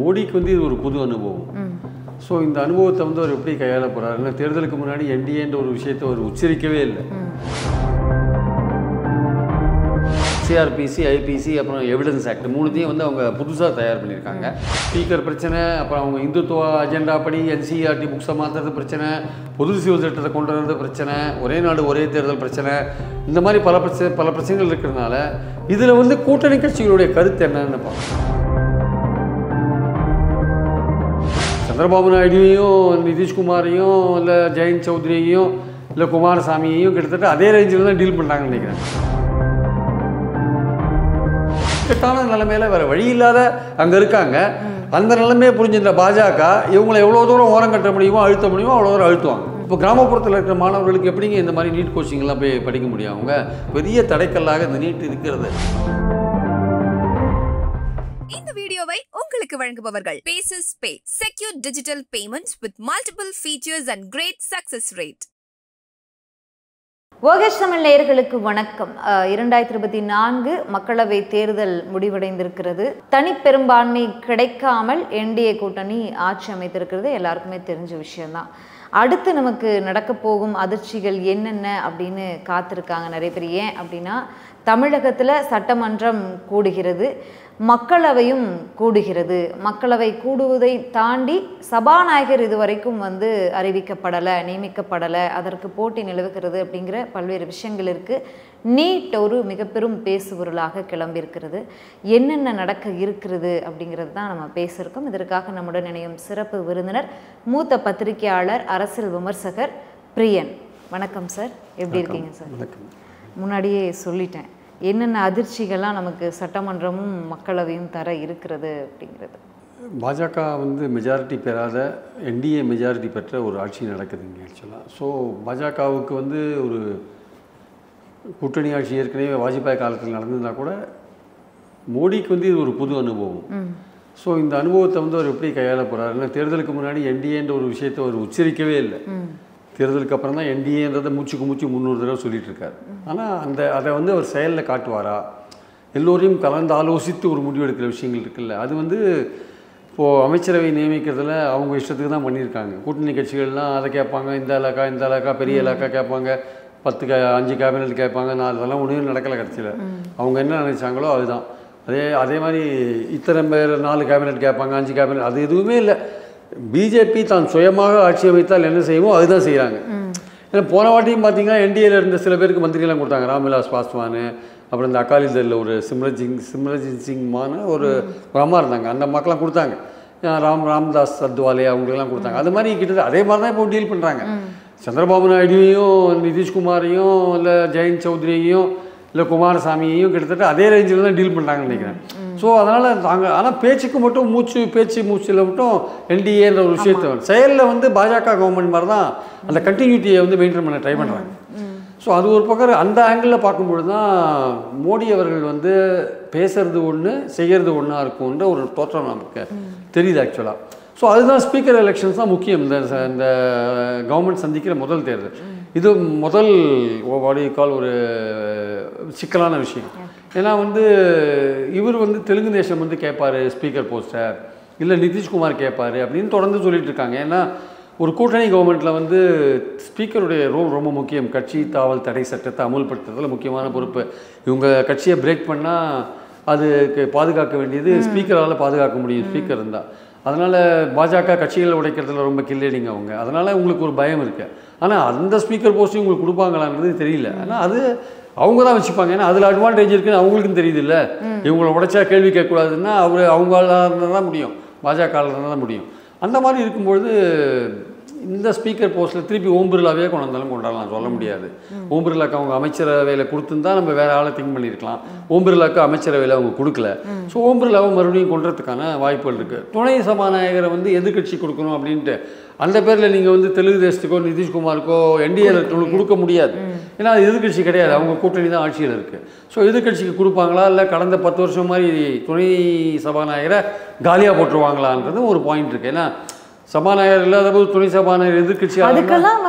மோடிக்கு வந்து இது ஒரு புது அனுபவம். ஸோ இந்த அனுபவத்தை வந்து அவர் எப்படி கையாள போகிறார்? ஏன்னா தேர்தலுக்கு முன்னாடி என்டிஏன்ற ஒரு விஷயத்தை அவர் உச்சரிக்கவே இல்லை. சிஆர்பிசி, ஐபிசி, அப்புறம் எவிடன்ஸ் ஆக்ட் மூணுத்தையும் வந்து அவங்க புதுசாக தயார் பண்ணியிருக்காங்க. ஸ்பீக்கர் பிரச்சனை, அப்புறம் அவங்க இந்துத்துவ அஜெண்டா படி என்சிஆர்டி புக்ஸை மாற்றுறது பிரச்சனை, பொது சிவில் சட்டத்தை கொண்டு வரது பிரச்சனை, ஒரே நாடு ஒரே தேர்தல் பிரச்சனை, இந்த மாதிரி பல பிரச்சனைகள் இருக்கிறதுனால இதில் வந்து கூட்டணி கட்சிகளுடைய கருத்து என்னன்னு பார்க்கணும். சந்திரபாபு நாயுடுவையும் நிதிஷ்குமாரையும் இல்லை ஜெயந்த் சௌத்ரியையும் இல்லை குமாரசாமியையும் கிட்டத்தட்ட அதே ரேஞ்சில் தான் டீல் பண்ணுறாங்கன்னு நினைக்கிறேன். இக்கட்டான நிலைமையில வேறு வழி இல்லாத அங்கே இருக்காங்க. அந்த நிலைமையை புரிஞ்சிருந்த பாஜக இவங்களை எவ்வளோ தூரம் ஓரம் கட்ட முடியுமோ அழுத்த முடியுமோ அவ்வளோ தூரம் அழுத்துவாங்க. இப்போ கிராமப்புறத்தில் இருக்கிற மாணவர்களுக்கு எப்படிங்க இந்த மாதிரி நீட் கோச்சிங்லாம் போய் படிக்க முடியும்? அவங்க பெரிய தடைக்கல்லாக இந்த நீட் இருக்கிறது. இந்த வீடியோவை உங்களுக்கு வழங்குபவர்கள் Paysys Pay, secure digital payments with multiple features and great success rate. Yogesh Tamil நேயர்களுக்கு வணக்கம். 2024 மக்களவை தேர்தல் முடிவடைந்திருக்கிறது. தனிப்பெரும்பான்மை கிடைக்காமல் என்டிஏ கூட்டணி ஆட்சி அமைத்திருக்கிறது எல்லாருக்குமே தெரிஞ்ச விஷயம்தான். அடுத்து நமக்கு நடக்க போகும் அதிர்ச்சிகள் என்னென்ன அப்படின்னு காத்திருக்காங்க நிறைய பேர். ஏன் அப்படின்னா தமிழகத்தில் சட்டமன்றம் கூடுகிறது, மக்களவையும் கூடுகிறது. மக்களவை கூடுவதை தாண்டி சபாநாயகர் இதுவரைக்கும் அறிவிக்கப்படலை, நியமிக்கப்படலை, அதற்கு போட்டி நிலவுகிறது அப்படிங்கிற பல்வேறு விஷயங்கள் இருக்குது. நீட் ஒரு மிக பெரும் பேசுபொருளாக கிளம்பியிருக்கிறது. என்னென்ன நடக்க இருக்கிறது அப்படிங்கிறது தான் நம்ம பேசியிருக்கோம். இதற்காக நம்முடன் இணையும் சிறப்பு விருந்தினர் மூத்த பத்திரிகையாளர், அரசியல் விமர்சகர் பிரியன். வணக்கம் சார், எப்படி இருக்கீங்க சார்? முன்னாடியே சொல்லிட்டேன் என்னென்ன அதிர்ச்சிகள்லாம் நமக்கு சட்டமன்றமும் மக்களவையும் தர இருக்கிறது அப்படிங்கிறது. பாஜக மெஜாரிட்டி பெறாத என்டிஏ மெஜாரிட்டி பெற்ற ஒரு ஆட்சி நடக்குதுங்க ஆக்சுவலாக. ஸோ பாஜகவுக்கு ஒரு கூட்டணி ஆட்சி ஏற்கனவே வாஜ்பாய் காலத்தில் நடந்திருந்தால் கூட மோடிக்கு இது ஒரு புது அனுபவம். ஸோ இந்த அனுபவத்தை அவர் எப்படி கையாள போகிறார்? ஏன்னா தேர்தலுக்கு முன்னாடி என்டிஏன்ற ஒரு விஷயத்தை அவர் உச்சரிக்கவே இல்லை. தேர்தலுக்கு அப்புறம் தான் என்டிஏன்றதை மூச்சுக்கு 300 தடவை சொல்லிட்டு இருக்காரு. ஆனால் அதை அவர் செயலில் காட்டுவாரா? எல்லோரையும் கலந்து ஆலோசித்து ஒரு முடிவு எடுக்கிற விஷயங்கள் இருக்குல்ல, அது இப்போது அமைச்சரவை நியமிக்கிறதுல அவங்க இஷ்டத்துக்கு தான் பண்ணியிருக்காங்க. கூட்டணி கட்சிகள்லாம் அதை கேட்பாங்க, இந்த இலாக்கா பெரிய இலாக்கா கேட்பாங்க, 5 கேபினட் கேட்பாங்க. அதெல்லாம் ஒன்றும் நடக்கலை. கட்சியில் அவங்க என்ன நினச்சாங்களோ அதுதான். அதே மாதிரி இத்தனை பேர் 4 கேபினட் கேட்பாங்க, 5 கேபினட், அது எதுவுமே இல்லை. பிஜேபி தான் சுயமாக ஆட்சி அமைத்தால் என்ன செய்வோம் அதுதான் செய்கிறாங்க. ஏன்னா போன வாட்டியும் பார்த்தீங்கன்னா என்டிஏல இருந்த சில பேருக்கு மந்திரிலாம் கொடுத்தாங்க. ராம்விலாஸ் பாஸ்வான், அப்புறம் இந்த அகாலிதளில் ஒரு சிம்ரஜித் சிங் மான ஒரு அம்மா இருந்தாங்க, அந்த மக்கள்லாம் கொடுத்தாங்க. ராம்தாஸ் அத்வாலே அவங்களுக்கெல்லாம் கொடுத்தாங்க. அது மாதிரி கிட்டத்தட்ட அதே மாதிரி தான் இப்போ டீல் பண்ணுறாங்க. சந்திரபாபு நாயுடுவையும் நிதிஷ்குமாரையும் இல்லை ஜெயந்த் சௌத்ரியையும் இல்லை குமாரசாமியையும் கிட்டத்தட்ட அதே ரேஞ்சில் தான் டீல் பண்ணுறாங்கன்னு நினைக்கிறேன். ஸோ அதனால் நாங்கள் ஆனால் பேச்சுக்கு மட்டும் மூச்சில் மட்டும் என்டிஏன்ற ஒரு விஷயத்தை செயலில் பாஜக கவர்மெண்ட் மாதிரி தான் அந்த கண்டினியூட்டியை மெயின்டைன் பண்ண ட்ரை பண்ணுறாங்க. ஸோ அது ஒரு பக்கம் அந்த ஆங்கிளில் பார்க்கும்பொழுது தான் மோடி அவர்கள் பேசுறது ஒன்று செய்கிறது ஒன்றா இருக்கும்ன்ற ஒரு தோற்றம் நமக்கு தெரியுது ஆக்சுவலாக. ஸோ அதுதான் ஸ்பீக்கர் எலெக்ஷன்ஸ் தான் முக்கியம். இந்த கவர்மெண்ட் சந்திக்கிற முதல் தேர்தல் இது முதல் வாடிக்கால் ஒரு சிக்கலான விஷயம். ஏன்னா இவர் தெலுங்கு தேசம் கேட்பார் ஸ்பீக்கர் போஸ்ட்டை, இல்லை நிதிஷ்குமார் கேட்பார் அப்படின்னு தொடர்ந்து சொல்லிட்டு இருக்காங்க. ஏன்னா ஒரு கூட்டணி கவர்மெண்ட்டில் ஸ்பீக்கருடைய ரோல் ரொம்ப முக்கியம். கட்சி தாவல் தடை சட்டத்தை அமுல்படுத்துறதுல முக்கியமான பொறுப்பு. இவங்க கட்சியை பிரேக் பண்ணால் அதுக்கு பாதுகாக்க வேண்டியது ஸ்பீக்கரால் பாதுகாக்க முடியும் ஸ்பீக்கர் இருந்தால். அதனால் பாஜக கட்சிகளை உடைக்கிறதுல ரொம்ப கில்லேடிங்க அவங்க. அதனால் உங்களுக்கு ஒரு பயம் இருக்குது. ஆனால் அந்த ஸ்பீக்கர் போஸ்ட்டையும் உங்களுக்கு கொடுப்பாங்களான்றது தெரியல. ஆனால் அது அவங்க தான் வச்சுப்பாங்க. ஏன்னா அதில் அட்வான்டேஜ் இருக்குன்னு அவங்களுக்கும் தெரியுது இல்லை. இவங்களை உடைச்சா கேள்வி கேட்கக்கூடாதுன்னா அவங்களால தான் முடியும், பாஜகவில் தான் முடியும். அந்த மாதிரி இருக்கும்பொழுது இந்த ஸ்பீக்கர் போஸ்ட்டில் திருப்பி ஓம் பிர்லாவே கொண்டு வந்தாலும் கொண்டாடலாம், சொல்ல முடியாது. ஓம் பிர்லாக்கு அவங்க அமைச்சரவையில் கொடுத்துருந்தா நம்ம வேறு ஆளை திங்க் பண்ணியிருக்கலாம். ஓம் பிர்லாக்கு அமைச்சரவையில் அவங்க கொடுக்கல. ஸோ ஓம் பிர்லாவை மறுபடியும் கொண்டுறதுக்கான வாய்ப்புகள் இருக்குது. துணை சபாநாயகரை எதிர்கட்சி கொடுக்கணும் அப்படின்ட்டு அந்த பேரில் நீங்கள் தெலுங்கு தேசத்துக்கோ நிதிஷ்குமாருக்கோ என்டிஏ கொடுக்க முடியாது. ஏன்னா அது எதிர்கட்சி கிடையாது, அவங்க கூட்டணி தான் ஆட்சியில் இருக்குது. ஸோ எதிர்கட்சிக்கு கொடுப்பாங்களா இல்லை கடந்த 10 வருஷம் மாதிரி துணை சபாநாயகரை காலியாக போட்டுருவாங்களான்றது ஒரு பாயிண்ட் இருக்குது. ஏன்னா சபாநாயகர் இல்லாத போது துணை சபாநாயகர் எதிர்கட்சி அதுக்கெல்லாம்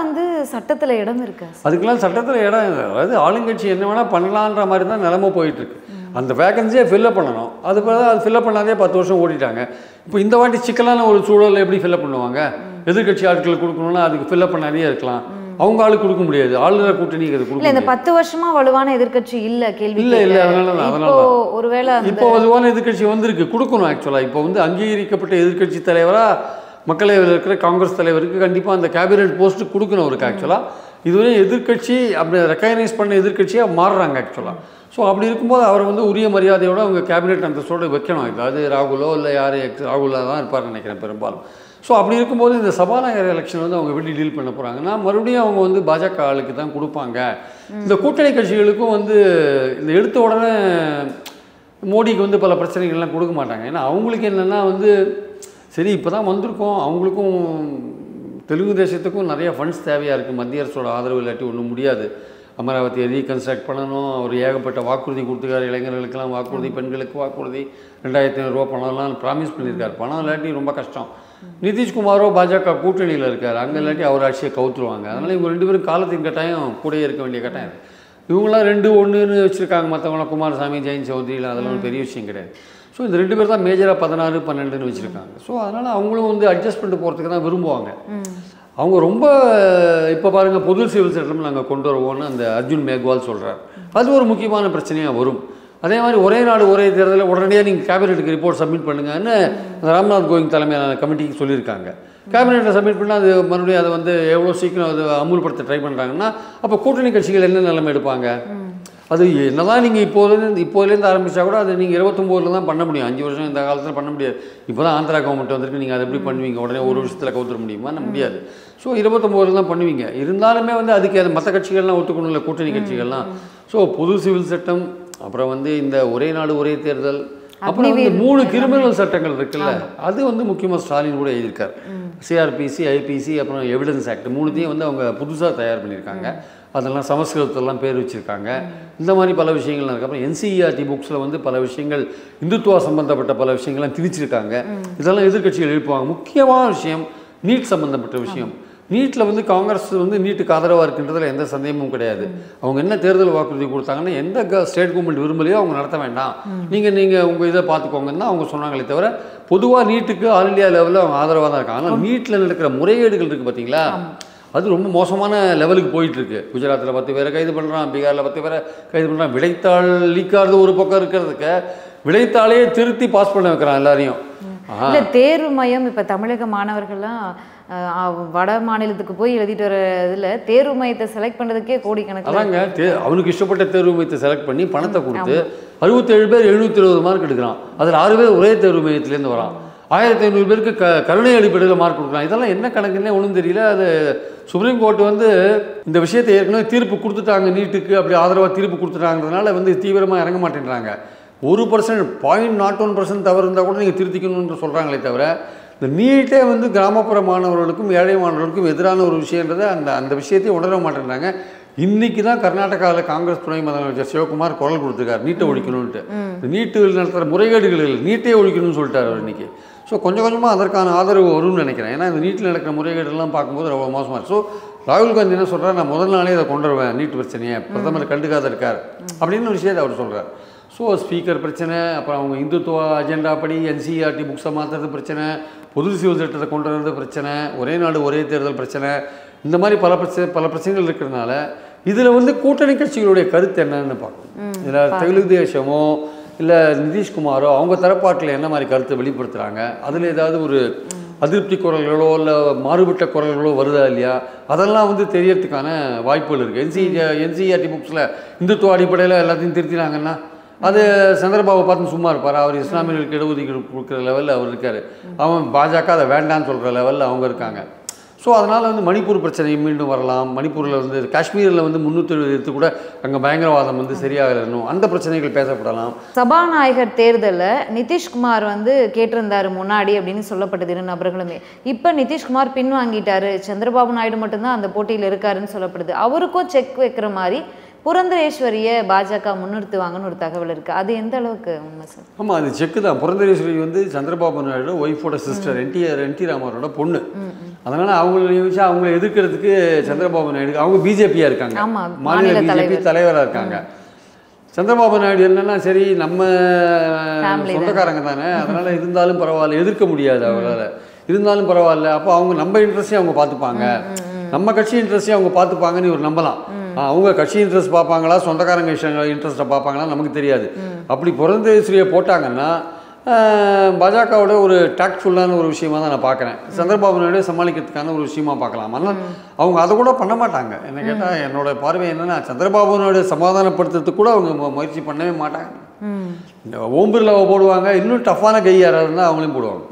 சட்டத்தில் இடம் இருக்கு. அதுக்கெல்லாம் சட்டத்தில் இடம், அதாவது ஆளுங்கட்சி என்ன வேணால் பண்ணலான்ற மாதிரி தான் நிலைமை போயிட்டுருக்கு. அந்த வேகன்சியை ஃபில்லப் பண்ணணும். அது ஃபில்லப் பண்ணாதே 10 வருஷம் ஓடிட்டாங்க. இப்போ இந்த வாட்டி சிக்கலான ஒரு சூழலில் எப்படி ஃபில்லப் பண்ணுவாங்க? எதிர்கட்சி ஆட்கள் கொடுக்கணும்னா அதுக்கு ஃபில்லப் பண்ணாதே இருக்கலாம். அவங்க ஆளுக்கு கொடுக்க முடியாது. ஆளுநர் கூட்டணி அது கொடுக்க இந்த 10 வருஷமா வலுவான எதிர்க்கட்சி இல்ல கேள்வி இல்ல அதனால ஒருவேளை இப்போ வலுவான எதிர்கட்சி வந்திருக்கு, கொடுக்கணும். ஆக்சுவலாக இப்போ வந்து அங்கீகரிக்கப்பட்ட எதிர்கட்சி தலைவராக மக்களவையில் இருக்கிற காங்கிரஸ் தலைவருக்கு கண்டிப்பாக அந்த கேபினெட் போஸ்ட்டு கொடுக்கணும் அவருக்கு. ஆக்சுவலாக இதுவரை எதிர்கட்சி அப்படி ரெக்கக்னைஸ் பண்ண எதிர்கட்சியாக மாறுறாங்க ஆக்சுவலாக. ஸோ அப்படி இருக்கும்போது அவர் வந்து உரிய மரியாதையோடு அவங்க கேபினெட் அந்த சோட வைக்கணும். அதாவது ராகுலோ இல்லை யார் ராகுலாக தான் இருப்பார்னு நினைக்கிறேன் பெரும்பாலும். ஸோ அப்படி இருக்கும்போது இந்த சபாநாயகர் எலெக்ஷன் வந்து அவங்க எப்படி டீல் பண்ண போகிறாங்கன்னா, மறுபடியும் அவங்க வந்து பாஜக ஆளுக்கு தான் கொடுப்பாங்க. இந்த கூட்டணி கட்சிகளுக்கும் வந்து இந்த எடுத்த உடனே மோடிக்கு வந்து பல பிரச்சனைகள்லாம் கொடுக்க மாட்டாங்க. ஏன்னா அவங்களுக்கு என்னென்னா வந்து சரி இப்போ தான் வந்திருக்கோம், அவங்களுக்கும் தெலுங்கு தேசத்துக்கும் நிறைய ஃபண்ட்ஸ் தேவையாக இருக்குது. மத்திய அரசோட ஆதரவு இல்லாட்டி ஒன்றும் முடியாது. அமராவதியை ரீகன்ஸ்ட்ரக்ட் பண்ணணும். அவர் ஏகப்பட்ட வாக்குறுதி கொடுத்துருக்காரு. இளைஞர்களுக்கெல்லாம் வாக்குறுதி, பெண்களுக்கு வாக்குறுதி, 2500 ரூபா பணம்லாம் ப்ராமிஸ் பண்ணியிருக்காரு. பணம் இல்லாட்டி ரொம்ப கஷ்டம். நிதிஷ்குமாரோ பாஜக கூட்டணியில் இருக்கார். அங்கே இல்லாட்டி அவர் ஆட்சியை கவுத்துருவாங்க. அதனால் இவங்க 2 பேரும் காலத்தின் கட்டாயம் கூடயே இருக்க வேண்டிய கட்டாயம். இவங்களாம் 2-1ன்னு வச்சுருக்காங்க. மற்றவங்களாம் குமாரசாமி, ஜெயின் சௌத்ரியில் அதெல்லாம் ஒரு பெரிய விஷயம் கிடையாது. ஸோ இந்த 2 பேர் தான் மேஜராக 16-12ன்னு வச்சுருக்காங்க. ஸோ அதனால் அவங்களும் வந்து அட்ஜஸ்ட் பண்ணிட்டு போகிறதுக்கு தான் விரும்புவாங்க. அவங்க ரொம்ப இப்போ பாருங்கள், பொது சிவில் சட்டம் நாங்கள் கொண்டு வருவோம்னு அந்த அர்ஜுன் மேக்வால் சொல்கிறார். அது ஒரு முக்கியமான பிரச்சனையாக வரும். அதே மாதிரி ஒரே நாடு ஒரே தேர்தலில் உடனடியாக நீங்கள் கேபினெட்டுக்கு ரிப்போர்ட் சப்மிட் பண்ணுங்கன்னு ராம்நாத் கோவிந்த் தலைமையிலான கமிட்டிக்கு சொல்லியிருக்காங்க. கேபினெட்டில் சப்மிட் பண்ணால் அது மறுபடியும் அதை வந்து எவ்வளோ சீக்கிரம் அது அமுல்படுத்த ட்ரை பண்ணுறாங்கன்னா அப்போ கூட்டணி கட்சிகள் என்ன நிலைமை எடுப்பாங்க? அது என்ன தான் நீங்கள் இப்போதுலேருந்து ஆரம்பித்தா கூட அது நீங்கள் 29 தான் பண்ண முடியும். 5 வருஷம் இந்த காலத்தில் பண்ண முடியாது. இப்போ தான் ஆந்திரா கவர்மெண்ட் வந்திருக்கு, நீங்கள் அதை எப்படி பண்ணுவீங்க? உடனே ஒரு வருஷத்தில் கவுத்துற முடியுமா? முடியாது. ஸோ 29 தான் பண்ணுவீங்க. இருந்தாலுமே வந்து அதுக்கு அது மற்ற கட்சிகள்லாம் ஒத்துக்கணும் இல்லை, கூட்டணி கட்சிகள்லாம். ஸோ பொது சிவில் சட்டம், அப்புறம் வந்து இந்த ஒரே நாடு ஒரே தேர்தல், அப்புறம் வந்து 3 கிரிமினல் சட்டங்கள் இருக்குல்ல, அது வந்து முக்கியமாக ஸ்டாலின் கூட எழுதியிருக்கார். சிஆர்பிசி, ஐபிசி, அப்புறம் எவிடன்ஸ் ஆக்ட் 3த்தையும் வந்து அவங்க புதுசாக தயார் பண்ணியிருக்காங்க. அதெல்லாம் சமஸ்கிருதத்தெல்லாம் பேர் வச்சுருக்காங்க. இந்த மாதிரி பல விஷயங்கள்லாம் இருக்குது. அப்புறம் என்சிஇஆர்டி புக்ஸில் வந்து பல விஷயங்கள் இந்துத்துவா சம்பந்தப்பட்ட பல விஷயங்கள்லாம் திணிச்சிருக்காங்க. இதெல்லாம் எதிர்கட்சிகள் எழுப்புவாங்க. முக்கியமான விஷயம் நீட் சம்பந்தப்பட்ட விஷயம். நீட்டில் வந்து காங்கிரஸ் வந்து நீட்டுக்கு ஆதரவாக இருக்கின்றதில் எந்த சந்தேகமும் கிடையாது. அவங்க என்ன தேர்தல் வாக்குறுதி கொடுத்தாங்கன்னா, எந்த ஸ்டேட் கவர்மெண்ட் விரும்பலையோ அவங்க நடத்த வேண்டாம், நீங்கள் உங்கள் இதை பார்த்துக்கோங்கன்னு தான் அவங்க சொன்னாங்களே தவிர, பொதுவாக நீட்டுக்கு ஆல் இண்டியா லெவலில் அவங்க ஆதரவாக தான் இருக்காங்க. ஆனால் நீட்டில் நடக்கிற முறைகேடுகள் இருக்குது பார்த்தீங்களா, அது ரொம்ப மோசமான லெவலுக்கு போயிட்டுருக்கு. குஜராத்தில் 10 பேரை கைது பண்ணுறான், பீகாரில் 10 பேரை கைது பண்ணுறான். விடைத்தாள் லீக்காகிறது ஒரு பக்கம் இருக்கிறதுக்கு, விடைத்தாளையே திருத்தி பாஸ் பண்ண வைக்கிறான் எல்லாரையும். இல்லை, தேர்வு மையம் இப்போ தமிழக மாணவர்கள்லாம் வட மாநிலத்துக்கு போய் எழுதிட்டு வர இதில் தேர்வு மையத்தை செலக்ட் பண்ணுறதுக்கே கோடிக்கணக்கில். அதாங்க, அவனுக்கு இஷ்டப்பட்ட தேர்வு மையத்தை செலக்ட் பண்ணி பணத்தை கொடுத்து 67 பேர் 720 மார்க் எடுக்கிறான். அதில் 6 பேர் ஒரே தேர்வு மையத்துலேருந்து வரான். 1500 பேருக்கு கருணை அடிப்படையில் மார்க் கொடுக்கலாம். இதெல்லாம் என்ன கணக்குன்னே ஒன்றும் தெரியல. அது சுப்ரீம் கோர்ட் வந்து இந்த விஷயத்தை ஏற்கனவே தீர்ப்பு கொடுத்துட்டாங்க. நீட்டுக்கு அப்படி ஆதரவாக தீர்ப்பு கொடுத்துட்டாங்கிறதுனால வந்து தீவிரமாக இறங்க மாட்டேன்றாங்க. 1% 0.01% தவறு இருந்தால் கூட நீங்கள் திருத்திக்கணும்னு சொல்கிறாங்களே தவிர, இந்த நீட்டே வந்து கிராமப்புற மாணவர்களுக்கும் ஏழை மாணவர்களுக்கும் எதிரான ஒரு விஷயன்றதை அந்த விஷயத்தையும் உணர மாட்டேன்றாங்க. இன்றைக்கி தான் கர்நாடகாவில் காங்கிரஸ் துணை முதலமைச்சர் சிவகுமார் குரல் கொடுத்துருக்காரு, நீட்டை ஒழிக்கணும்ன்ட்டு. நீட்டு நடத்துகிற முறைகேடுகள் இல்லை, நீட்டே ஒழிக்கணும்னு சொல்லிட்டார் அவர் இன்றைக்கி. ஸோ கொஞ்சம் கொஞ்சமாக அதற்கான ஆதரவு வரும்னு நினைக்கிறேன். ஏன்னா இந்த நீட்டில் நடக்கிற முறைகேடுலாம் பார்க்கும்போது ரொம்ப மோசமாக இருக்குது. ஸோ ராகுல் காந்தி என்ன சொல்கிறார், நான் முதல் நாளே இதை கொண்டு வருவேன், நீட் பிரச்சனையை பிரதமர் கண்டுக்காத இருக்கார் அப்படின்னு ஒரு விஷயத்தை அவர் சொல்கிறார். ஸோ ஸ்பீக்கர் பிரச்சனை, அப்புறம் அவங்க இந்துத்துவ அஜெண்டா படி என்சிஇஆர்டி புக்ஸை மாற்றுறது பிரச்சனை, பொது சிவில் சட்டத்தை கொண்டு வரது பிரச்சனை, ஒரே நாடு ஒரே தேர்தல் பிரச்சனை, இந்த மாதிரி பல பிரச்சனைகள் இருக்கிறதுனால இதில் வந்து கூட்டணி கட்சிகளுடைய கருத்து என்னன்னு பார்க்கணும். இதில் தெலுங்கு தேசமோ இல்லை நிதிஷ்குமாரோ அவங்க தரப்பாட்டில் என்ன மாதிரி கருத்தை வெளிப்படுத்துகிறாங்க, அதில் ஏதாவது ஒரு அதிருப்தி குரல்களோ இல்லை மாறுபட்ட குரல்களோ வருதா இல்லையா, அதெல்லாம் வந்து தெரியறதுக்கான வாய்ப்புகள் இருக்குது. என்சிஇஆர்டி புக்ஸில் இந்துத்துவ அடிப்படையில் எல்லாத்தையும் திருத்தினாங்கன்னா அது சந்திரபாபு பார்த்து சும்மா இருப்பார். அவர் இஸ்லாமியர்களுக்கு இடஒதுக்கீடு கொடுக்குற லெவலில் அவர் இருக்கார். அவன் பாஜக அதை வேண்டான்னு சொல்கிற லெவலில் அவங்க இருக்காங்க. ஸோ அதனால் வந்து மணிப்பூர் பிரச்சனை மீண்டும் வரலாம். மணிப்பூரில் வந்து காஷ்மீரில் வந்து 370 கூட அங்கே பயங்கரவாதம் வந்து சரியாகணும், அந்த பிரச்சனைகள் பேசப்படலாம். சபாநாயகர் தேர்தலில் நிதிஷ்குமார் வந்து கேட்டிருந்தார் முன்னாடி அப்படின்னு சொல்லப்பட்டது 2 நபர்களுமே. இப்போ நிதிஷ்குமார் பின்வாங்கிட்டாரு, சந்திரபாபு நாயுடு மட்டும்தான் அந்த போட்டியில் இருக்காருன்னு சொல்லப்படுது. அவருக்கும் செக் வைக்கிற மாதிரி புரந்தரேஸ்வரியை பாஜக முன்னிறுத்துவாங்கன்னு ஒரு தகவல் இருக்குது. அது எந்த அளவுக்கு உண்மை சார்? ஆமாம், அது செக்கு தான். புரந்தரேஸ்வரி வந்து சந்திரபாபு நாயுடு ஒய்ஃபோட சிஸ்டர், என்டி ராமரோட பொண்ணு. அதனால் அவங்கள எதிர்க்கிறதுக்கு சந்திரபாபு நாயுடு அவங்க பிஜேபியாக இருக்காங்க, மாநில பிஜேபி தலைவராக இருக்காங்க. சந்திரபாபு நாயுடு என்னன்னா சரி நம்ம சொந்தக்காரங்க தானே, அதனால் இருந்தாலும் பரவாயில்ல, எதிர்க்க முடியாது அவரால், இருந்தாலும் பரவாயில்ல, அப்போ அவங்க நம்ம இன்ட்ரெஸ்ட்டையும் அவங்க பார்த்துப்பாங்க, நம்ம கட்சி இன்ட்ரெஸ்ட்டையும் அவங்க பார்த்துப்பாங்கன்னு இவர் நம்பலாம். அவங்க கட்சி இன்ட்ரெஸ்ட் பார்ப்பாங்களா சொந்தக்காரங்க இன்ட்ரெஸ்ட்டை பார்ப்பாங்களா நமக்கு தெரியாது. அப்படி புரந்தேஸ்வரியை போட்டாங்கன்னா பாஜகவோட ஒரு டாக்ட்ஃபுல்லான ஒரு விஷயமா தான் நான் பார்க்குறேன். சந்திரபாபு நாயுடு சமாளிக்கிறதுக்கான ஒரு விஷயமா பார்க்கலாம். ஆனால் அவங்க அதை கூட பண்ண மாட்டாங்க. என்ன கேட்டால் என்னோட பார்வை என்னென்னா சந்திரபாபு நாயுடு சமாதானப்படுத்துறதுக்கு கூட அவங்க முயற்சி பண்ணவே மாட்டாங்க. ஓம் பிர்லாவை போடுவாங்க, இன்னும் டஃப்பான கை யாராக இருந்தால் அவங்களையும் போடுவாங்க.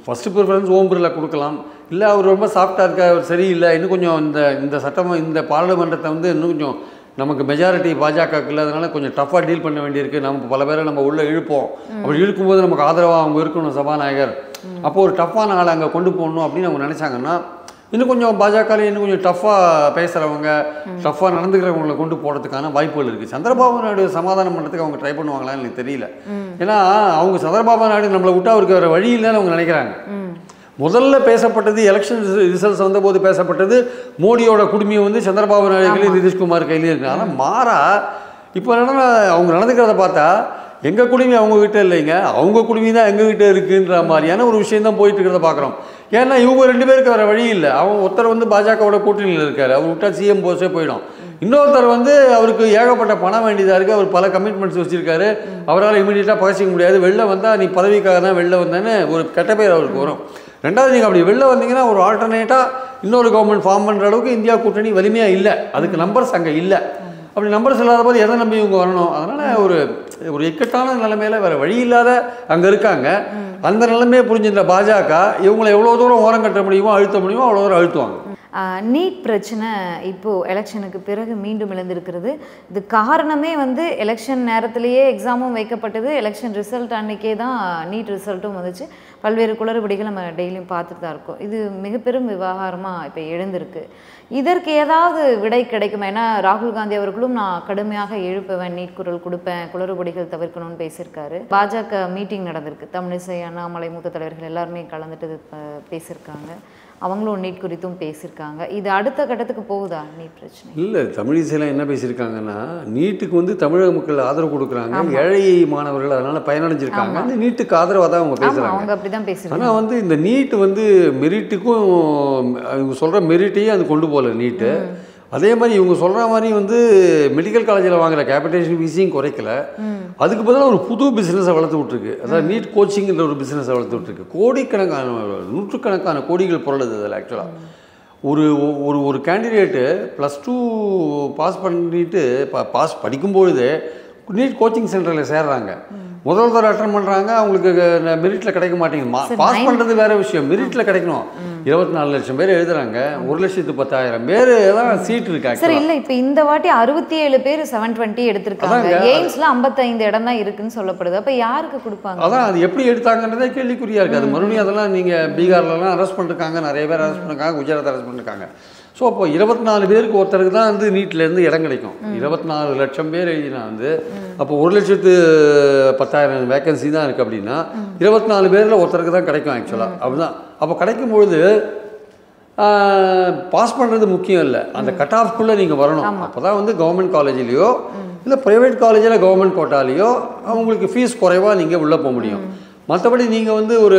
ஃபஸ்ட்டு ப்ரிஃபரன்ஸ் ஓம் பிர்லா கொடுக்கலாம். இல்லை அவர் ரொம்ப சாஃப்டாக இருக்கா, அவர் சரியில்லை, இன்னும் கொஞ்சம் இந்த சட்டம் இந்த பார்லிமெண்ட்டை வந்து இன்னும் கொஞ்சம் நமக்கு மெஜாரிட்டி பாஜகவுக்கு இல்லை, அதனால் கொஞ்சம் டஃப்பாக டீல் பண்ண வேண்டியிருக்கு, நம்ம பல பேரை நம்ம உள்ளே இழுப்போம், அப்படி இழுக்கும்போது நமக்கு ஆதரவாக அவங்க இருக்கணும் சபாநாயகர், அப்போ ஒரு டஃப்பான ஆளை அங்கே கொண்டு போகணும் அப்படின்னு அவங்க நினச்சாங்கன்னா இன்னும் கொஞ்சம் பாஜகவில் இன்னும் கொஞ்சம் டஃப்பாக பேசுகிறவங்க டஃப்பாக நடந்துக்கிறவங்களை கொண்டு போகிறதுக்கான வாய்ப்புகள் இருக்குது. சந்திரபாபு நாயுடு சமாதானம் பண்ணுறதுக்கு அவங்க ட்ரை பண்ணுவாங்களான்னு எனக்கு தெரியல. ஏன்னா அவங்க சந்திரபாபு நாயுடு நம்மளை விட்டு அவருக்கு வேறு வழி இல்லைன்னு அவங்க நினைக்கிறாங்க. முதல்ல பேசப்பட்டது எலெக்ஷன் ரிசல்ட்ஸ் வந்தபோது பேசப்பட்டது மோடியோட குடுமையை வந்து சந்திரபாபு நாயுடு கையிலே நிதிஷ்குமார் கையிலே இருக்குது. ஆனால் மாறா இப்போ என்னன்னா அவங்க நடந்துக்கிறத பார்த்தா எங்கள் குடுமி அவங்க கிட்டே இல்லைங்க, அவங்க குடுமி தான் எங்கள் கிட்டே இருக்குன்ற மாதிரியான ஒரு விஷயம் தான் போயிட்டு இருக்கிறத பார்க்குறோம். ஏன்னா இவங்க 2 பேருக்கு வேறு வழி இல்லை. அவங்க ஒருத்தர் வந்து பாஜகவோட கூட்டணியில் இருக்கார், அவர் விட்டா சிஎம் போஸ்டே போயிடும். இன்னொருத்தர் வந்து அவருக்கு ஏகப்பட்ட பணம் வேண்டியதாக இருக்குது, அவர் பல கமிட்மெண்ட்ஸ் வச்சுருக்காரு, அவரால் இமீடியட்டாக பகச்சிக்க முடியாது. வெளில வந்தால் நீ பதவிக்காக தான் வெளில வந்தேன்னு ஒரு கெட்ட பேர் அவருக்கு வரும். ரெண்டாவது நீங்கள் அப்படி வெளில வந்தீங்கன்னா ஒரு ஆல்டர்னேட்டாக இன்னொரு கவர்மெண்ட் ஃபார்ம் பண்ணுற அளவுக்கு இந்தியா கூட்டணி வலிமையாக இல்லை, அதுக்கு நம்பர்ஸ் அங்கே இல்லை. அப்படி நம்பர்ஸ் இல்லாத போது எதை நம்பி இவங்க வரணும்? அதனால் ஒரு இக்கட்டான நிலைமையில் வேறு வழி இல்லாத அங்கே இருக்காங்க. அந்த நிலைமையை புரிஞ்சுன்ற பாஜக இவங்களை எவ்வளோ தூரம் ஓரம் கட்ட முடியுமோ அழுத்த முடியுமோ அவ்வளோ தூரம் அழுத்துவாங்க. நீட் பிரச்சனை இப்போது எலெக்ஷனுக்கு பிறகு மீண்டும் எழுந்திருக்கிறது. இது காரணமே வந்து எலெக்ஷன் நேரத்திலேயே எக்ஸாமும் வைக்கப்பட்டது, எலெக்ஷன் ரிசல்ட் அன்றைக்கே தான் நீட் ரிசல்ட்டும் வந்துச்சு. பல்வேறு குளறுபடிகள் நம்ம டெய்லியும் பார்த்துட்டு தான் இருக்கோம். இது மிக பெரும் விவகாரமாக இப்போ எழுந்திருக்கு. இதற்கு ஏதாவது விடை கிடைக்குமா? ஏன்னா ராகுல் காந்தி அவர்களும் நான் கடுமையாக எழுப்புவேன், நீட் குரல் கொடுப்பேன், குளறுபடிகள் தவிர்க்கணும்னு பேசியிருக்காரு. பாஜக மீட்டிங் நடந்திருக்கு, தமிழிசை, அண்ணாமலை, மூத்த தலைவர்கள் எல்லாருமே கலந்துட்டு பேசியிருக்காங்க. அவங்களும் நீட் குறித்தும் பேசியிருக்காங்க. இது அடுத்த கட்டத்துக்கு போகுதா நீட் பிரச்சனை? இல்லை, தமிழிசையில் என்ன பேசியிருக்காங்கன்னா நீட்டுக்கு வந்து தமிழக மக்கள் ஆதரவு கொடுக்குறாங்க, ஏழை மாணவர்கள் அதனால் பயனடைஞ்சிருக்காங்க, அந்த நீட்டுக்கு ஆதரவாக தான் அவங்க பேசுகிறாங்க. அவங்க அப்படி தான் பேசுகிறாங்க. ஆனால் வந்து இந்த நீட் வந்து மெரிட்டுக்கும் இவங்க சொல்கிற மெரிட்டையும் அது கொண்டு போகல நீட்டு. அதே மாதிரி இவங்க சொல்கிற மாதிரி வந்து மெடிக்கல் காலேஜில் வாங்குகிற கேபிட்டேஷன் ஃபீஸையும் குறைக்கல, அதுக்கு பதிலாக ஒரு புது பிஸ்னஸை வளர்த்து விட்ருக்கு. அதாவது நீட் கோச்சிங்கிற ஒரு பிஸ்னஸை வளர்த்து விட்ருக்கு. கோடிக்கணக்கான நூற்றுக்கணக்கான கோடிகள் பொருளுது அதில். ஆக்சுவலாக ஒரு கேண்டிடேட்டு +2 பாஸ் பண்ணிட்டு படிக்கும்பொழுது நீட் கோச்சிங் சென்டரில் சேர்றாங்க. முதல் தடவை அட்டன் பண்ணுறாங்க, அவங்களுக்கு மெரிட்டில் கிடைக்க மாட்டேங்குது. பாஸ் பண்ணுறது வேறு விஷயம், மெரிட்டில் கிடைக்கணும். 24 லட்சம் பேர் எழுதுறாங்க, 1,10,000 பேர் தான் சீட் இருக்காங்க. சரி, இல்லை இப்போ இந்த வாட்டி 67 பேர் 720 எடுத்திருக்காங்க. எய்ம்ஸ்ல 55 இடம் தான் இருக்குன்னு சொல்லப்படுது. அப்போ யாருக்கு கொடுப்பாங்க? அதான் அது எப்படி எடுத்தாங்கன்றதே கேள்விக்குறியா இருக்குது. அது மறுபடியும் அதெல்லாம் நீங்கள் பீகார்லலாம் அரெஸ்ட் பண்ணிருக்காங்க, நிறைய பேர் அரெஸ்ட் பண்ணிருக்காங்க, குஜராத் அரெஸ்ட் பண்ணிருக்காங்க. ஸோ அப்போ 24 பேருக்கு ஒருத்தருக்கு தான் வந்து நீட்லேருந்து இடம் கிடைக்கும். 24 லட்சம் பேர் எழுதினா வந்து அப்போ 1,10,000 வேக்கன்சி தான் இருக்குது. அப்படின்னா 24 பேரில் ஒருத்தருக்கு தான் கிடைக்கும் ஆக்சுவலாக. அப்படிதான் அப்போ கிடைக்கும்பொழுது பாஸ் பண்ணுறது முக்கியம் இல்லை, அந்த கட் ஆஃப்குள்ளே நீங்கள் வரணும். அப்போ தான் வந்து கவர்மெண்ட் காலேஜ்லேயோ இல்லை ப்ரைவேட் காலேஜில் கவர்மெண்ட் கோட்டாலேயோ அவங்களுக்கு ஃபீஸ் குறைவாக நீங்கள் உள்ளே போக முடியும். மற்றபடி நீங்கள் வந்து ஒரு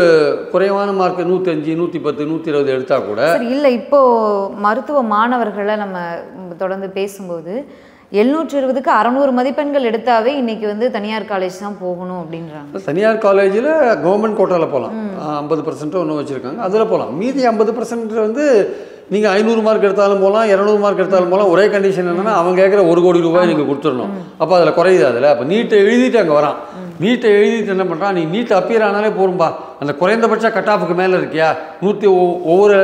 குறைவான மார்க் 105, 110, 120 எடுத்தால் கூட இல்லை. இப்போது மருத்துவ மாணவர்களை நம்ம தொடர்ந்து பேசும்போது 720க்கு 600 மதிப்பெண்கள் எடுத்தாவே இன்றைக்கி வந்து தனியார் காலேஜ் தான் போகணும் அப்படின்றாங்க. தனியார் காலேஜில் கவர்மெண்ட் கோட்டாவில் போகலாம், 50% ஒன்று வச்சுருக்காங்க, அதில் போகலாம். மீதி 50% வந்து நீங்கள் 500 மார்க் எடுத்தாலும் போகலாம், 200 மார்க் எடுத்தாலும் போகலாம். ஒரே கண்டிஷன் என்னென்னா அவங்க கேட்குற 1 கோடி ரூபாய் நீங்கள் கொடுத்துடணும். அப்போ அதில் குறையுது. அதில் அப்போ நீட்டை எழுதிட்டு அங்கே வரான், நீட்டை எழுதிட்டு என்ன பண்ணுறான், நீ நீட் அப்பியர் ஆனாலே போரும்பா, அந்த குறைந்தபட்ச கட் ஆஃபுக்கு மேலே இருக்கியா, ஒவ்வொரு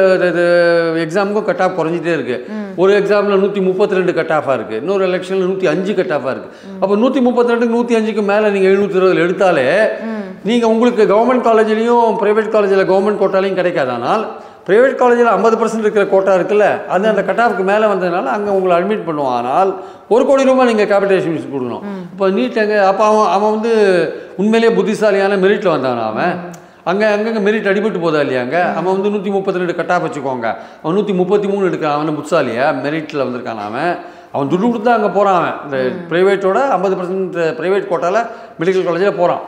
எக்ஸாமுக்கும் கட் ஆஃப் குறைஞ்சிட்டே இருக்குது. ஒரு எக்ஸாமில் 132 கட் ஆஃபாக இருக்குது, இன்னொரு எலெக்ஷனில் 105 கட் ஆஃபாக இருக்குது. அப்போ 132, 105க்கு மேலே நீங்கள் 720 எடுத்தாலே நீங்கள் உங்களுக்கு கவர்மெண்ட் காலேஜ்லேயும் ப்ரைவேட் காலேஜில் கவர்மெண்ட் கோட்டாலையும் கிடைக்காதானால் ப்ரைவேட் காலேஜில் 50% இருக்கிற கோட்டா இருக்குல்ல, அது அந்த கட் ஆஃப்க்கு மேலே வந்ததுனால அங்கே உங்களை அட்மிட் பண்ணுவோம். ஆனால் 1 கோடி ரூபாய் நீங்கள் கேபிட்டேஷன் ஃபீஸ் கொடுக்கணும். இப்போ நீட் எங்கே? அப்போ அவன் வந்து உண்மையிலேயே புத்திசாலியான மெரிட்டில் வந்தானா? அவன் அங்கங்கே மெரிட் அடிபட்டு போதா இல்லையாங்க? அவன் வந்து 132 கட் ஆஃப் வச்சுக்கோங்க, அவன் 133 எடுக்கிறான், அவனை புத்திசாலியா மெரிட்டில் வந்திருக்கான் அவன். அவன் துட்டு கொடுத்து தான் அங்கே போகிறான். அவன் இந்த ப்ரைவேட்டோட 50% ப்ரைவேட் கோட்டாவில் மெடிக்கல் காலேஜில் போகிறான்.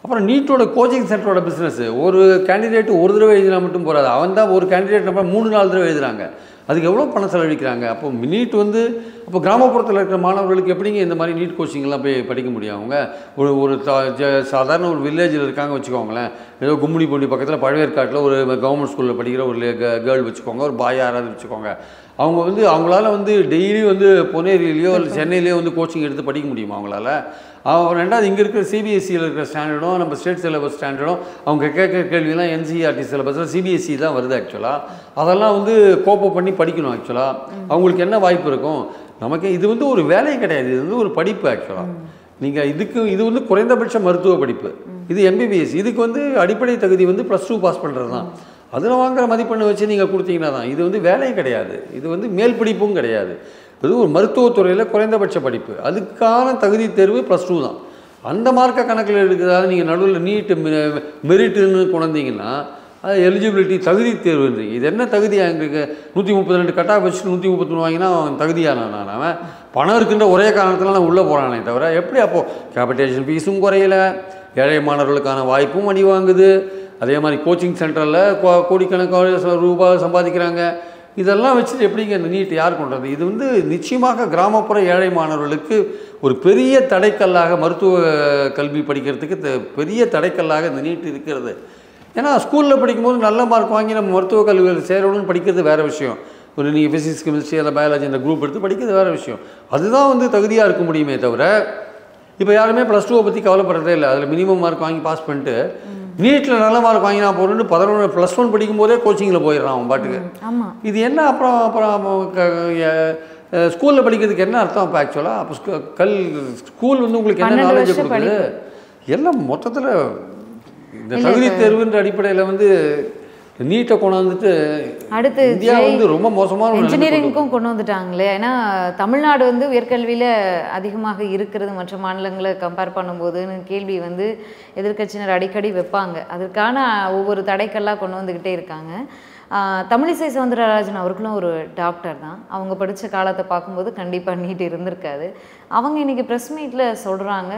அப்புறம் நீட்டோட கோச்சிங் சென்டரோட பிஸ்னஸ். ஒரு கேண்டிடேட்டு ஒரு தடவை எழுதினா மட்டும் போகாது, அவன் தான் ஒரு கேண்டிடேட் நம்ம 3-4 தடவை எழுதுறாங்க. அதுக்கு எவ்வளோ பணம் செலவழிக்கிறாங்க. அப்போ நீட் வந்து அப்போ கிராமப்புறத்தில் இருக்கிற மாணவர்களுக்கு எப்படிங்க இந்த மாதிரி நீட் கோச்சிங்லாம் போய் படிக்க முடியும்? அவங்க ஒரு சாதாரண ஒரு வில்லேஜில் இருக்காங்க வச்சுக்கோங்களேன், ஏதோ கும்மிடி பூண்டி பக்கத்தில் பழவேற்காட்டில் ஒரு கவர்மெண்ட் ஸ்கூலில் படிக்கிற ஒரு கேர்ள் வச்சுக்கோங்க, ஒரு பாய் யாராவது வச்சுக்கோங்க. அவங்க வந்து அவங்களால வந்து டெய்லி வந்து பொன்னேரியிலையோ இல்லை சென்னையிலையோ வந்து கோச்சிங் எடுத்து படிக்க முடியுமா அவங்களால? ரெண்டாவது இங்கே இருக்கிற சிபிஎஸ்சியில் இருக்கிற ஸ்டாண்டர்டும் நம்ம ஸ்டேட் சிலபஸ் ஸ்டாண்டர்டும் அவங்க கேட்குற கேள்வியெல்லாம் என்சிஆர்டி சிலபஸில் சிபிஎஸ்சி தான் வருது ஆக்சுவலாக. அதெல்லாம் வந்து கோப்பப் பண்ணி படிக்கணும் ஆக்சுவலாக. அவங்களுக்கு என்ன வாய்ப்பு இருக்கும்? நமக்கு இது வந்து ஒரு வேலை கிடையாது, இது வந்து ஒரு படிப்பு ஆக்சுவலாக. நீங்கள் இது வந்து குறைந்தபட்ச மருத்துவ படிப்பு, இது எம்பிபிஎஸ். இதுக்கு வந்து அடிப்படை தகுதி வந்து +2 பாஸ் பண்ணுறது தான். அதில் வாங்குகிற மதிப்பெண்ணை வச்சு நீங்கள் கொடுத்தீங்கன்னா தான். இது வந்து வேலை கிடையாது, இது வந்து மேல் படிப்பும் கிடையாது. இது ஒரு மருத்துவத்துறையில் குறைந்தபட்ச படிப்பு, அதுக்கான தகுதி தேர்வு +2 தான். அந்த மார்க்கை கணக்கில் எடுக்கிறதால நீங்கள் நடுவில் நீட்டு மெரிட்டுன்னு கொண்டீங்கன்னா அது எலிஜிபிலிட்டி தகுதி தேர்வுன்றீங்க. இது என்ன தகுதியாக எங்களுக்கு 132 கட் ஆஃப் வச்சு 133 வாங்கினா அவன் தகுதியான அவன் பணம் இருக்குன்ற ஒரே காரணத்தில் நான் உள்ளே போகிறானே தவிர எப்படி? அப்போது கேபிட்டேஷன் ஃபீஸும் குறையல, ஏழை மாணவர்களுக்கான வாய்ப்பும் அடி வாங்குது, அதே மாதிரி கோச்சிங் சென்டரில் கோடிக்கணக்கான ரூபாய் சம்பாதிக்கிறாங்க. இதெல்லாம் வச்சுட்டு எப்படிங்க இந்த நீட் யார் கொண்டது? இது வந்து நிச்சயமாக கிராமப்புற ஏழை மாணவர்களுக்கு ஒரு பெரிய தடைக்கல்லாக, மருத்துவ கல்வி படிக்கிறதுக்கு பெரிய தடைக்கல்லாக இந்த நீட் இருக்கிறது. ஏன்னா ஸ்கூலில் படிக்கும்போது நல்ல மார்க் வாங்கி நம்ம மருத்துவ கல்வியில் சேரணும்னு படிக்கிறது வேறு விஷயம். ஒரு நீங்கள் ஃபிசிக்ஸ், கெமிஸ்ட்ரி, அந்த பயாலஜி இந்த குரூப் எடுத்து படிக்கிறது வேறு விஷயம். அதுதான் வந்து தகுதியாக இருக்க முடியுமே தவிர இப்போ யாருமே +2 பற்றி கவலைப்படுறதே இல்லை. அதில் மினிமம் மார்க் வாங்கி பாஸ் பண்ணிட்டு நீட்டில் நல்ல மார்க் வாங்கினா போகிறேன்னு 11 +1 படிக்கும்போதே கோச்சிங்கில் போயிடுறான் அவன் பாட்டுக்கு. இது என்ன? அப்புறம் ஸ்கூலில் படிக்கிறதுக்கு என்ன அர்த்தம் இப்போ ஆக்சுவலாக? அப்போ ஸ்கூல் வந்து உங்களுக்கு என்ன நாலேஜை கொடுக்குது? எல்லாம் மொத்தத்தில் இந்த தகுதி தேர்வுன்ற அடிப்படையில் வந்து நீட்டை கொண்டாந்துட்டு அடுத்து இந்தியா வந்து ரொம்ப மோசமான இன்ஜினியரிங்க்கும் கொண்டு வந்துட்டாங்களே. ஏன்னா தமிழ்நாடு வந்து உயர்கல்வியில் அதிகமாக இருக்கிறது மற்ற மாநிலங்களை கம்பேர் பண்ணும்போதுன்னு கேள்வி வந்து எதிர்க்கட்சியினர் அடிக்கடி வைப்பாங்க. அதற்கான ஒவ்வொரு தடைக்கெல்லாம் கொண்டு வந்துக்கிட்டே இருக்காங்க. தமிழிசை சவுந்தரராஜன் அவர்களும் ஒரு டாக்டர் தான். அவங்க படித்த காலத்தை பார்க்கும்போது கண்டிப்பாக நீட் இருந்திருக்காது. அவங்க இன்றைக்கி ப்ரெஸ் மீட்டில் சொல்கிறாங்க,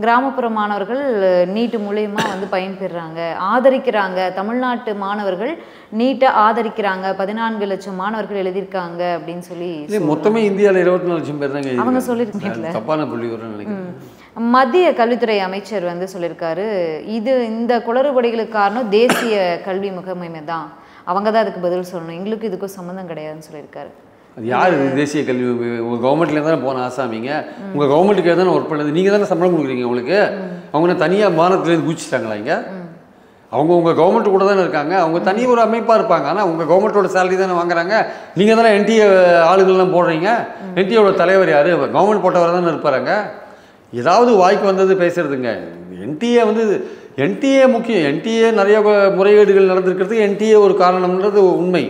கிராமப்புற மாணவர்கள் நீட்டு மூலயமா வந்து பயன்பெறாங்க, ஆதரிக்கிறாங்க. தமிழ்நாட்டு மாணவர்கள் நீட்டை ஆதரிக்கிறாங்க, 14 லட்சம் மாணவர்கள் எழுதியிருக்காங்க அப்படின்னு சொல்லி. மொத்தமே இந்தியாவில் 24 லட்சம் பேர் தாங்க அவங்க சொல்லியிருக்காங்க. தப்பான புள்ளி வரும்னு நினைக்கிறேன். மத்திய கல்வித்துறை அமைச்சர் வந்து சொல்லியிருக்காரு, இந்த குளறுபடிகளுக்கு காரணம் தேசிய கல்வி முகமை தான், அவங்க தான் அதுக்கு பதில் சொல்லணும், எங்களுக்கு இதுக்கும் சம்மந்தம் கிடையாதுன்னு சொல்லியிருக்காரு. அது யார் தேசிய கல்வி? உங்கள் கவர்மெண்ட்லேருந்து தானே போன ஆசாமிங்க, உங்கள் கவர்மெண்ட்டுக்கு தானே ஒர்க் பண்ணது, நீங்கள் தானே சம்பளம் கொடுக்குறீங்க உங்களுக்கு. அவங்க தனியாக மாநிலத்துலேருந்து குதிச்சிட்டாங்களா? இங்கே அவங்க உங்கள் கவர்மெண்ட் கூட தானே இருக்காங்க, அவங்க தனி ஒரு அமைப்பாக இருப்பாங்க. ஆனால் உங்கள் கவர்மெண்ட்டோட சேலரி தானே வாங்குறாங்க. நீங்கள் தானே என்டிஏ ஆளுங்கள்லாம் போடுறீங்க. என்டிஏவோட தலைவர் யார்? கவர்மெண்ட் போட்டவர் தானே இருப்பாருங்க. ஏதாவது வாய்க்கு வந்தது பேசுகிறதுங்க. என்டிஏ வந்து என்டிஏ முக்கியம். என்டிஏ நிறைய முறைகேடுகள் நடந்திருக்கிறதுக்கு என்டிஏ ஒரு காரணம்ன்றது உண்மை.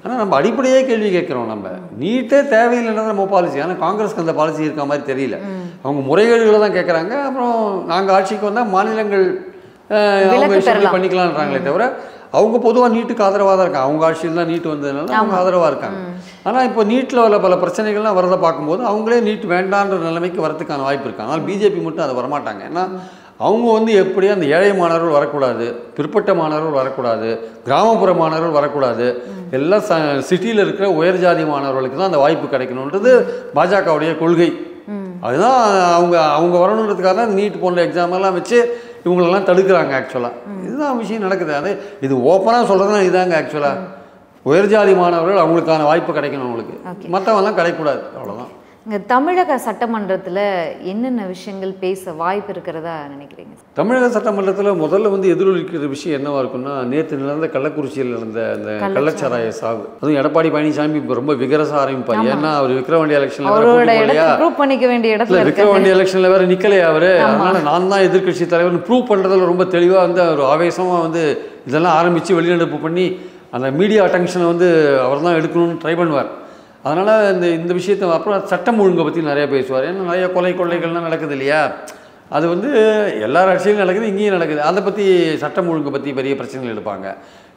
ஆனால் நம்ம அடிப்படையே கேள்வி கேட்குறோம். நம்ம நீட்டே தேவையில்லைன்னா நம்ம பாலிசி. ஆனால் காங்கிரஸ்க்கு அந்த பாலிசி இருக்க மாதிரி தெரியல. அவங்க முறைகேடுகளை தான் கேட்குறாங்க. அப்புறம் நாங்கள் ஆட்சிக்கு வந்தால் மாநிலங்கள் அவங்க இஷ்டம் பண்ணிக்கலான்றாங்களே தவிர அவங்க பொதுவாக நீட்டுக்கு ஆதரவாக தான் இருக்காங்க. அவங்க ஆட்சியில் தான் நீட்டு வந்ததுனால அவங்க ஆதரவாக இருக்காங்க. ஆனால் இப்போ நீட்டில் உள்ள பல பிரச்சனைகள்லாம் வரதை பார்க்கும்போது அவங்களே நீட் வேண்டான்ற நிலைமைக்கு வரதுக்கான வாய்ப்பு இருக்காங்க. ஆனால் பிஜேபி மட்டும் அதை வரமாட்டாங்க. ஏன்னா அவங்க வந்து எப்படியா அந்த ஏழை மாணவர்கள் வரக்கூடாது, பிற்பட்ட மாணவர்கள் வரக்கூடாது, கிராமப்புற மாணவர்கள் வரக்கூடாது, எல்லாம் சிட்டியில் இருக்கிற உயர் ஜாதி மாணவர்களுக்கு தான் அந்த வாய்ப்பு கிடைக்கணுன்றது பாஜகவுடைய கொள்கை. அதுதான் அவங்க வரணுன்றதுக்காக தான் நீட் போன்ற எக்ஸாமெல்லாம் வச்சு இவங்களெல்லாம் தடுக்கிறாங்க ஆக்சுவலாக. இதுதான் விஷயம் நடக்குது. அது இது ஓப்பனாக சொல்கிறதுனா இதாங்க ஆக்சுவலாக. உயர் ஜாதி மாணவர்கள் அவங்களுக்கான வாய்ப்பு கிடைக்கணும், அவங்களுக்கு மற்றவங்கலாம் கிடைக்கக்கூடாது, அவ்வளோதான். இங்கே தமிழக சட்டமன்றத்தில் என்னென்ன விஷயங்கள் பேச வாய்ப்பு இருக்கிறதா நினைக்கிறீங்க? தமிழக சட்டமன்றத்தில் முதல்ல வந்து எதிரொலிக்கிற விஷயம் என்னவா இருக்குன்னா, நேற்று நடந்த கள்ளக்குறிச்சியில் நடந்த அந்த கள்ளச்சாராய சாவு. அதுவும் எடப்பாடி பழனிசாமி இப்போ ரொம்ப விகரசா ஆரம்பிப்பார். ஏன்னா அவர் விக்கிரவாண்டி எலெக்ஷனில் ப்ரூவ் பண்ணிக்க வேண்டிய இடத்துல விக்கிரவாண்டி எலெக்ஷனில் வேறு நிற்கலையா அவர். அதனால நான் தான் எதிர்கட்சி தலைவர்னு ப்ரூவ் பண்ணுறதுல ரொம்ப தெளிவாக வந்து அவர் ஆவேசமாக வந்து இதெல்லாம் ஆரம்பித்து வெளிநடப்பு பண்ணி அந்த மீடியா அட்டென்ஷனை வந்து அவர் தான் எடுக்கணும்னு ட்ரை பண்ணுவார். அதனால் இந்த விஷயத்தை அப்புறம் சட்டம் ஒழுங்கை பற்றி நிறையா பேசுவார். ஏன்னா நிறைய கொள்ளைகள்லாம் நடக்குது இல்லையா, அது வந்து எல்லா ஆட்சியிலும் நடக்குது, இங்கேயும் நடக்குது. அதை பற்றி சட்டம் ஒழுங்கை பற்றி பெரிய பிரச்சனைகள் எடுப்பாங்க.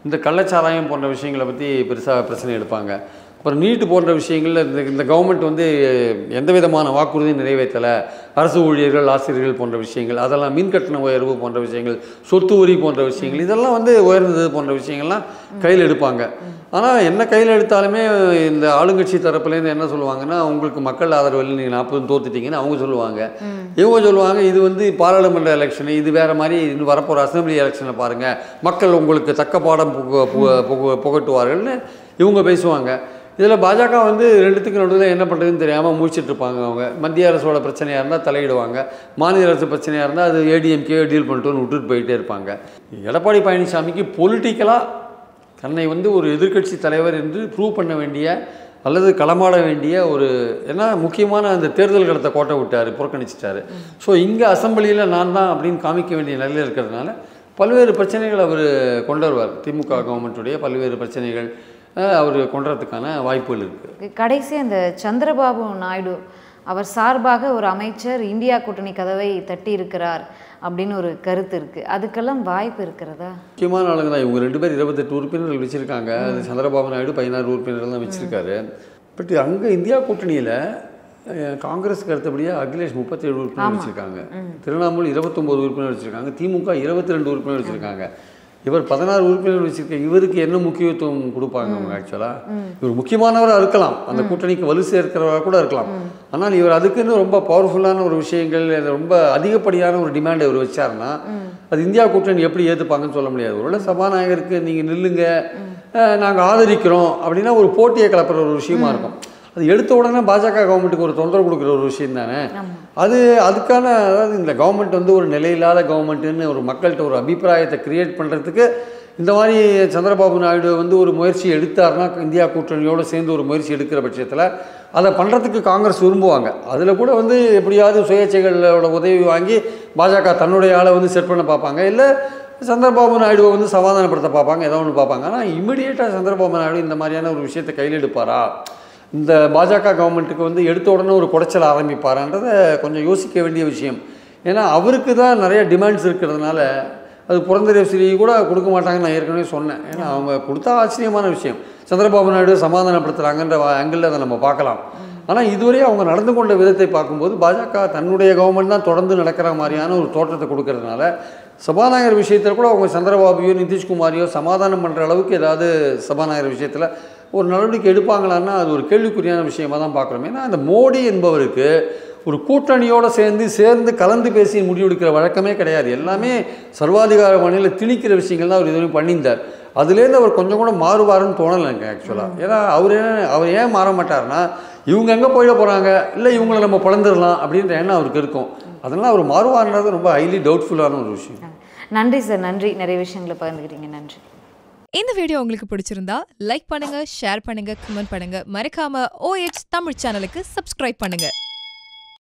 இந்த கள்ளச்சாராயம் போன்ற விஷயங்களை பற்றி பெருசாக பிரச்சனை எடுப்பாங்க. அப்புறம் நீட்டு போன்ற விஷயங்களில் இந்த கவர்மெண்ட் வந்து எந்த விதமான வாக்குறுதியும் நிறைவேற்றலை. அரசு ஊழியர்கள், ஆசிரியர்கள் போன்ற விஷயங்கள், அதெல்லாம் மின் கட்டண உயர்வு போன்ற விஷயங்கள், சொத்து வரி போன்ற விஷயங்கள், இதெல்லாம் வந்து உயர்ந்தது போன்ற விஷயங்கள்லாம் கையில் எடுப்பாங்க. ஆனால் என்ன கையில் எடுத்தாலுமே இந்த ஆளுங்கட்சி தரப்புலேருந்து என்ன சொல்லுவாங்கன்னா, உங்களுக்கு மக்கள் ஆதரவு இல்லை, நீங்கள் 40 தோத்துட்டீங்கன்னு அவங்க சொல்லுவாங்க. இவங்க சொல்லுவாங்க, இது வந்து பாராளுமன்ற எலெக்ஷனு, இது வேறு மாதிரி, இன்னும் வரப்போகிற அசம்பிளி எலெக்ஷனை பாருங்கள், மக்கள் உங்களுக்கு தக்க பாடம் புகட்டுவார்கள்னு இவங்க பேசுவாங்க. இதில் பாஜக வந்து ரெண்டுத்துக்கு நடுவில் என்ன பண்ணுறதுன்னு தெரியாமல் முடிச்சிட்ருப்பாங்க. அவங்க மத்திய அரசோட பிரச்சனையாக இருந்தால் தலையிடுவாங்க, மாநில அரசு பிரச்சனையாக இருந்தால் அது ஏடிஎம்கே டீல் பண்ணிட்டு விட்டுட்டு போயிட்டே இருப்பாங்க. எடப்பாடி பழனிசாமிக்கு பொலிட்டிக்கலாக தன்னை வந்து ஒரு எதிர்க்கட்சி தலைவர் என்று ப்ரூவ் பண்ண வேண்டிய அல்லது களமாட வேண்டிய ஒரு ஏன்னா முக்கியமான அந்த தேர்தல் கடத்தை கோட்டை விட்டார், புறக்கணிச்சிட்டாரு. ஸோ இங்கே அசம்பிளியில் நான் தான் அப்படின்னு காமிக்க வேண்டிய நிலையில் இருக்கிறதுனால பல்வேறு பிரச்சனைகள் அவர் கொண்டு வருவார். திமுக கவர்மெண்ட்டுடைய பல்வேறு பிரச்சனைகள் அவர் கொண்டுறதுக்கான வாய்ப்புகள் இருக்குது. கடைசி அந்த சந்திரபாபு நாயுடு அவர் சார்பாக ஒரு அமைச்சர் இந்தியா கூட்டணி கதவை தட்டி இருக்கிறார் அப்படின்னு ஒரு கருத்து இருக்குது. அதுக்கெல்லாம் வாய்ப்பு இருக்கிறதா? முக்கியமான ஆளுங்க தான் இவங்க 2 பேர் 28 உறுப்பினர்கள் வச்சுருக்காங்க. அது சந்திரபாபு நாயுடு 16 உறுப்பினர்கள் தான் வச்சுருக்காரு. பட் அங்கே இந்தியா கூட்டணியில் காங்கிரஸுக்கு அடுத்தபடியாக அகிலேஷ் 37 உறுப்பினர் வச்சுருக்காங்க, திரிணாமுல் 29 உறுப்பினர் வச்சுருக்காங்க, திமுக 22 உறுப்பினர் வச்சுருக்காங்க. இவர் 16 உறுப்பினர் வச்சுருக்க இவருக்கு என்ன முக்கியத்துவம் கொடுப்பாங்க அவங்க? ஆக்சுவலாக இவர் முக்கியமானவராக இருக்கலாம், அந்த கூட்டணிக்கு வலு சேர்க்கிறவராக கூட இருக்கலாம். ஆனால் இவர் அதுக்குன்னு ரொம்ப பவர்ஃபுல்லான ஒரு விஷயங்கள், ரொம்ப அதிகப்படியான ஒரு டிமாண்ட் இவர் வச்சாருன்னா அது இந்தியா கூட்டணி எப்படி ஏற்றுப்பாங்கன்னு சொல்ல முடியாது. ஒருவேளை சபாநாயகருக்கு நீங்கள் நில்லுங்க, நாங்கள் ஆதரிக்கிறோம் அப்படின்னா ஒரு போட்டியை கலப்புற ஒரு விஷயமா இருக்கும். அது எடுத்த உடனே பாஜக கவர்மெண்ட்டுக்கு ஒரு தொந்தரவு கொடுக்குற ஒரு விஷயம் தானே அதுக்கான. அதாவது இந்த கவர்மெண்ட் வந்து ஒரு நிலையில்லாத கவர்மெண்ட்டுன்னு ஒரு மக்கள்கிட்ட ஒரு அபிப்பிராயத்தை கிரியேட் பண்ணுறதுக்கு இந்த மாதிரி சந்திரபாபு நாயுடு வந்து ஒரு முயற்சி எடுத்தார்னா, இந்தியா கூட்டணியோடு சேர்ந்து ஒரு முயற்சி எடுக்கிற பட்சத்தில் அதை பண்ணுறதுக்கு காங்கிரஸ் விரும்புவாங்க. அதில் கூட வந்து எப்படியாவது சுயேட்சைகளோட உதவி வாங்கி பாஜக தன்னுடைய ஆளை வந்து செட் பண்ண பார்ப்பாங்க, இல்லை சந்திரபாபு நாயுடுவை வந்து சமாதானப்படுத்த பார்ப்பாங்க, ஏதோ ஒன்று பார்ப்பாங்க. ஆனால் இமிடியேட்டாக சந்திரபாபு நாயுடு இந்த மாதிரியான ஒரு விஷயத்தை கையில் எடுப்பாரா, இந்த பாஜக கவர்மெண்ட்டுக்கு வந்து எடுத்த உடனே ஒரு குடைச்சல் ஆரம்பிப்பாரான்றதை கொஞ்சம் யோசிக்க வேண்டிய விஷயம். ஏன்னா அவருக்கு தான் நிறைய டிமாண்ட்ஸ் இருக்கிறதுனால அது புரந்தரேஸ்வரி கூட கொடுக்க மாட்டாங்கன்னு நான் ஏற்கனவே சொன்னேன். ஏன்னா அவங்க கொடுத்தா ஆச்சரியமான விஷயம், சந்திரபாபு நாயுடு சமாதானப்படுத்துகிறாங்கன்ற ஆங்கிளில் அதை நம்ம பார்க்கலாம். ஆனால் இதுவரை அவங்க நடந்து கொண்ட விதத்தை பார்க்கும்போது பாஜக தன்னுடைய கவர்மெண்ட் தான் தொடர்ந்து நடக்கிற மாதிரியான ஒரு தோற்றத்தை கொடுக்கறதுனால சபாநாயகர் விஷயத்தில் கூட அவங்க சந்திரபாபுயோ நிதிஷ்குமாரையோ சமாதானம் பண்ணுற அளவுக்கு ஏதாவது சபாநாயகர் விஷயத்தில் ஒரு நடவடிக்கை எடுப்பாங்களான்னா அது ஒரு கேள்விக்குறியான விஷயமாக தான் பார்க்குறோம். ஏன்னா அந்த மோடி என்பவருக்கு ஒரு கூட்டணியோடு சேர்ந்து கலந்து பேசி முடிவெடுக்கிற வழக்கமே கிடையாது. எல்லாமே சர்வாதிகார மாநில திணிக்கிற விஷயங்கள் தான் அவர் இதுவரையும் பண்ணியிருந்தார். அதுலேருந்து அவர் கொஞ்சம் கூட மாறுவாருன்னு தோணலை எனக்கு ஆக்சுவலாக. ஏன்னா அவர் ஏன் மாற மாட்டார்னா, இவங்க எங்கே போயிட போகிறாங்க, இல்லை இவங்களை நம்ம பிளந்துடலாம் அப்படின்ற எண்ணம் அவருக்கு இருக்கும். அதனால் அவர் மாறுவார்ன்றது ரொம்ப ஹைலி டவுட்ஃபுல்லான ஒரு விஷயம். நன்றி சார், நன்றி. நிறைய விஷயங்களை பகிர்ந்துக்கிறீங்க, நன்றி. இந்த வீடியோ உங்களுக்கு பிடிச்சிருந்தா லைக் பண்ணுங்க, ஷேர் பண்ணுங்க, கமெண்ட் பண்ணுங்க. மறக்காம OH தமிழ் சேனலுக்கு சப்ஸ்கிரைப் பண்ணுங்க.